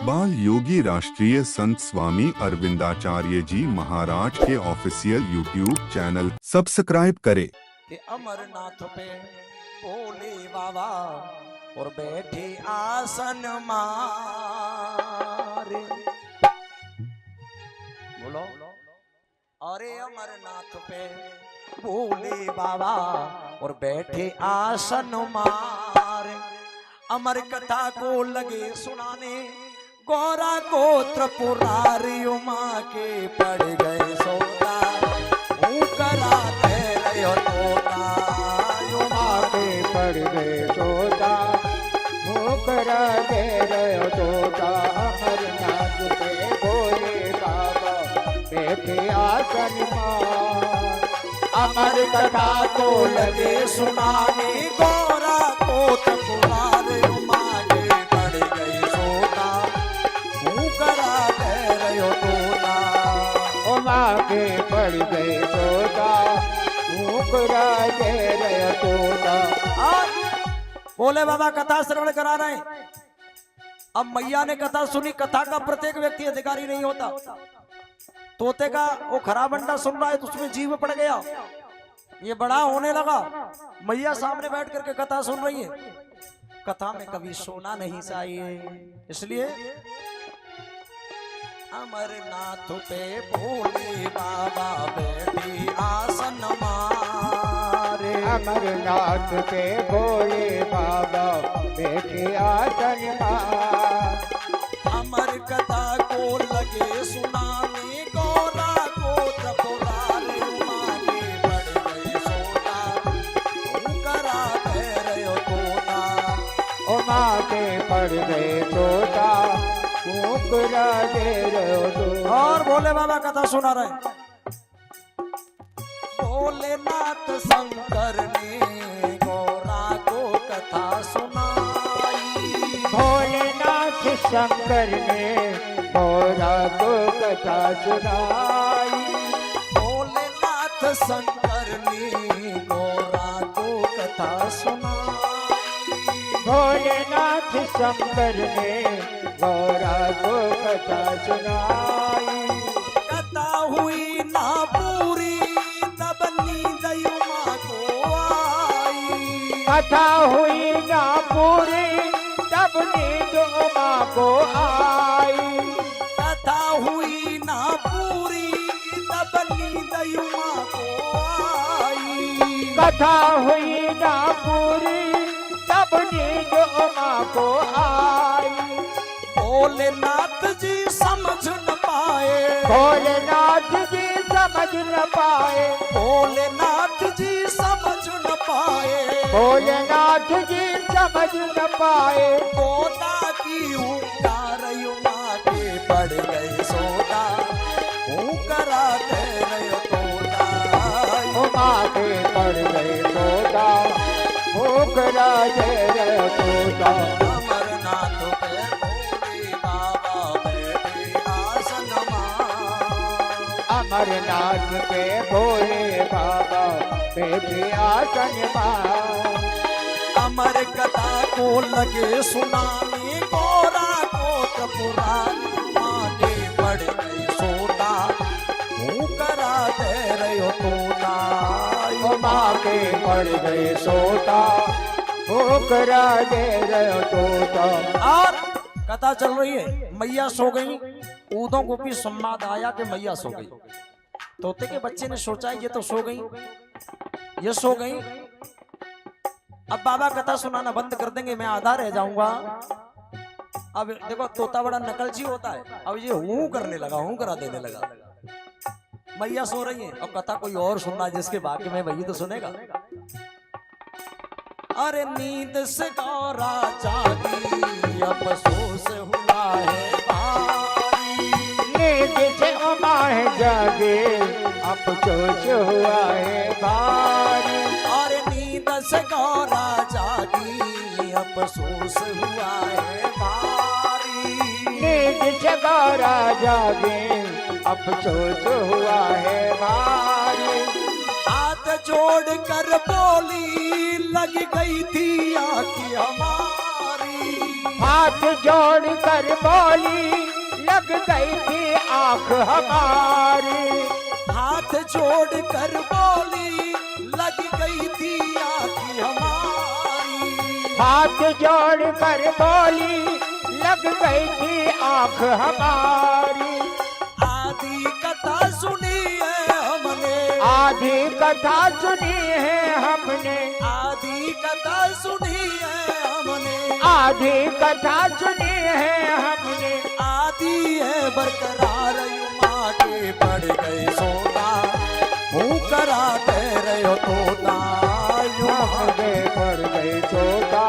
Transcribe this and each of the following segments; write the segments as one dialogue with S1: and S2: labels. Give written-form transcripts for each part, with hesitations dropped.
S1: बाल योगी राष्ट्रीय संत स्वामी अरविंदाचार्य जी महाराज के ऑफिशियल यूट्यूब चैनल सब्सक्राइब करें।
S2: कि अमरनाथ पे भोले बाबा और बैठे आसन मारे। बोलो, अरे अमरनाथ पे भोले बाबा और बैठे आसन मारे। अमर कथा को लगे सुनाने गौरा गोत्र पुरारी उमा के पड़ गए सोता कराते रहो तोता।
S3: उमा के पड़ गए सोता करा दे रहो तोता। अमरनाथ पे भोले बाबा बैठे आसन मार।
S2: अमर कथा को लगे सुनाने गौरा गोत्र पुरारी उमा के पड़ गए सोता कराते रहो तोता।
S3: उमा के पड़ गए तोता करा दे रहे तोता।
S2: भोले बाबा कथा श्रवण करा रहे हैं। अब मैया ने कथा सुनी। कथा का प्रत्येक व्यक्ति अधिकारी नहीं होता। तोते का वो खराब अंडा सुन रहा है तो उसमें जीव पड़ गया, ये बड़ा होने लगा। मैया सामने बैठ करके कथा सुन रही है। कथा में कभी सोना नहीं चाहिए, इसलिए अमरनाथ पे भोले बाबा बैठे आसन मारे।
S3: अमरनाथ पे भोले बाबा बैठे आसन मार।
S2: अमर कथा को लगे सुनाने गौरा गोत्र पुरारी उमा के पड़ गए सोता करा दे रहो तोता।
S3: उमा के पड़ गए तोता करा दे रहो तोता।
S2: और भोले बाबा कथा सुना रहे। भोलेनाथ शंकर ने गौरा को कथा सुनाई।
S3: भोलेनाथ शंकर ने गौरा को कथा सुनाई।
S2: भोलेनाथ शंकर ने गौरा को कथा सुनाई।
S3: भोलेनाथ शंकर ने गौरा को कथा सुनाई।
S2: कथा हुई ना पूरी तब नींद उमा को आई।
S3: कथा हुई ना पूरी तब नींद उमा को आई।
S2: कथा हुई ना पूरी तब नींद उमा को आई।
S3: कथा हुई ना पूरी तब नींद उमा को आई।
S2: भोलेनाथ जी समझ न पाए।
S3: भोलेनाथ जी समझ न पाए।
S2: भोलेनाथ जी समझ न पाए।
S3: भोलेनाथ जी समझ न पाए।
S2: तोता की हुंकार उमा के पड़ गए सोता करा दे रहो तोता।
S3: उमा के पड़ गए तोता करा दे रहे तोता।
S2: अमरनाथ पे भोले बाबा बैठे आसन मार।
S3: अमरनाथ पे भोले बाबा बैठे आसन मार।
S2: अमर कथा को लगे सुनाने गौरा गोत्र पुरारी उमा के पड़ गए सोता करा दे रहो तोता।
S3: उमा के पड़ गए सोता करा दे रहे तोता।
S2: और कथा चल रही है। मैया सो गई। ऊदों को भी संवाद आया कि मैया सो गई। तोते के बच्चे ने सोचा ये तो सो गई, ये सो गई, अब बाबा कथा सुनाना बंद कर देंगे, मैं आधा रह जाऊंगा। अब देखो तोता बड़ा नकलची होता है। अब ये हूं करने लगा, हूं करा देने लगा। मैया सो रही है और कथा कोई और सुनना है जिसके बाकी में वही तो सुनेगा। अरे नींद से गौरा जागी अफसोस हुआ है भारी।
S3: नींद से उमा है जागे अफसोस हुआ है भारी।
S2: और नींद से गौरा जागी अफसोस हुआ है भारी।
S3: नींद से गौरा जागे अफसोस हुआ है भारी।
S2: हाथ जोड़ कर बोली लग गई थी आँख हमारी।
S3: हाथ जोड़ कर बोली लग गई थी आंख हमारी।
S2: हाथ जोड़ कर बोली लग गई थी आँख हमारी।
S3: हाथ जोड़ कर बोली लग गई थी आंख हमारी।
S2: आधी कथा सुनी है हमने,
S3: आधी कथा सुनी है हमने,
S2: आधी कथा सुनी है हमने,
S3: आधी कथा सुनी है हमने।
S2: आधी है बरकरार युमा के पड़ गए सोता, मुँह कराते रहो तोता युमा
S3: के पड़ गए छोटा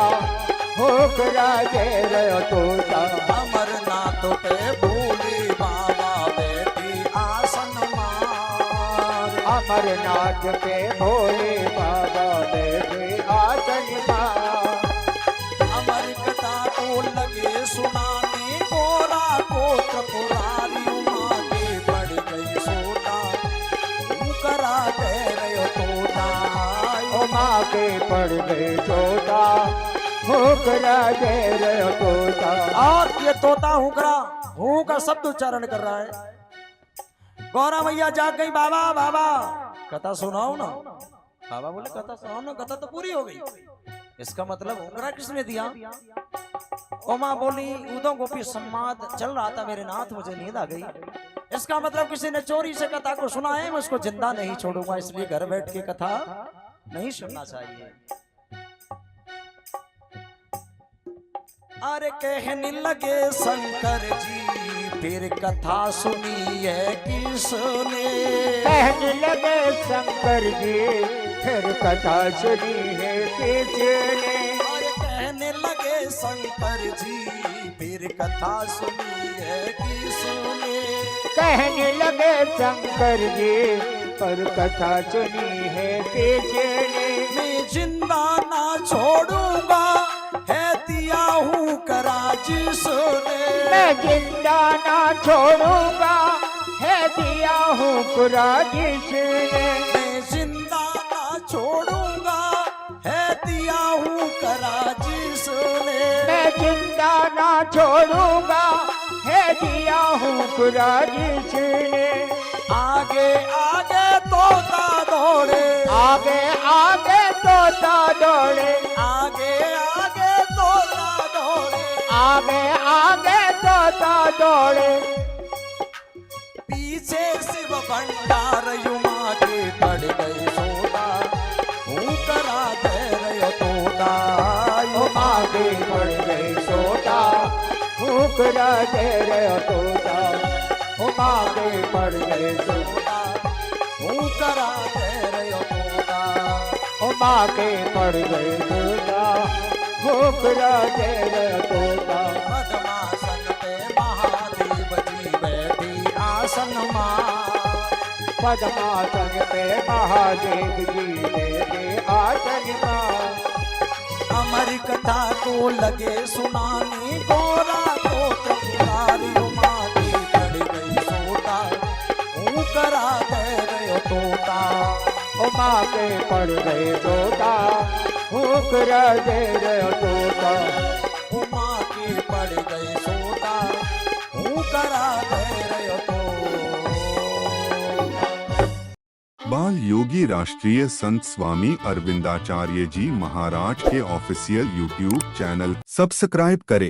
S3: होकरा दे रहो तोता।
S2: अमरनाथ पे भूली बाबा बेटी आसन मार।
S3: अमरनाथ पे भोले बाबा बैठे आसन मार।
S2: अमर कथा को लगे सुनाने गोरा को त्रिपुरारी उमा के पड़ गई सोता, तू करा दे रहे तोता
S3: उमा के पड़ गए छोटा होकरा दे रहो तोता।
S2: और ये तोता हुकरा हूँ का शब्द उच्चारण कर रहा है। गौरा मैया जाग गई, बाबा बाबा कथा सुनाओ ना। बाबा बोले कथा सुनाओ ना, कथा तो पूरी हो गई। इसका मतलब हुकरा किसने दिया? उमा बोली उदो गोपी संवाद चल रहा था मेरे नाथ, मुझे नींद आ गई। इसका मतलब किसी ने चोरी से कथा को सुना है, मैं उसको जिंदा नहीं छोड़ूंगा, इसलिए घर बैठ के कथा नहीं सुनना चाहिए। अरे कहने लगे शंकर जी फिर कथा सुनी है किसने?
S3: कहने लगे शंकर जी फिर कथा सुनी है किसने?
S2: अरे कहने लगे शंकर जी फिर कथा सुनी है किसने?
S3: कहने लगे शंकर जी पर कथा सुनी है किसने?
S2: मैं जिंदा ना छोड़ूंगा है दिया हूँ करा जिसने।
S3: मैं जिंदा ना छोड़ूंगा है दिया हूँ कुरा जिसने।
S2: मैं जिंदा ना छोड़ूंगा है दिया हूँ करा जिसने।
S3: मैं जिंदा ना छोड़ूंगा है दिया हूँ कुरा जिसने।
S2: आगे आगे तोता दौड़े,
S3: आगे आगे तोता दौड़े,
S2: आगे आगे तोता दौड़े,
S3: आगे आगे तोता दौड़े।
S2: पीछे शिव भंडार युमा के पड़ गए सोता, हूँ करा दे रहे तोता
S3: उमा के पड़ गए सोता हुकरा दे रहे तोता। उमा के पड़ गए सोता
S2: हूँ करा दे रहे तोता।
S3: उमा के पड़ गए तोता हुकरा दे रहे तोता।
S2: पद्मासन पे महादेव जी बैठी आसन मार।
S3: पद्मासन पे महादेव जी बैठे आसन मार।
S2: अमर कथा को लगे सुनाने गोरा को त्रिपुरारी उमा की पड़ गई सोता, हूँ करा दे रहे तोता।
S3: उमा के पड़ गए तोता हुकरा दे रहे तोता।
S2: उमा की पड़ गई सोता, हूँ करा दे रहे तोता।
S1: बाल योगी राष्ट्रीय संत स्वामी अरविंदाचार्य जी महाराज के ऑफिशियल यूट्यूब चैनल सब्सक्राइब करें।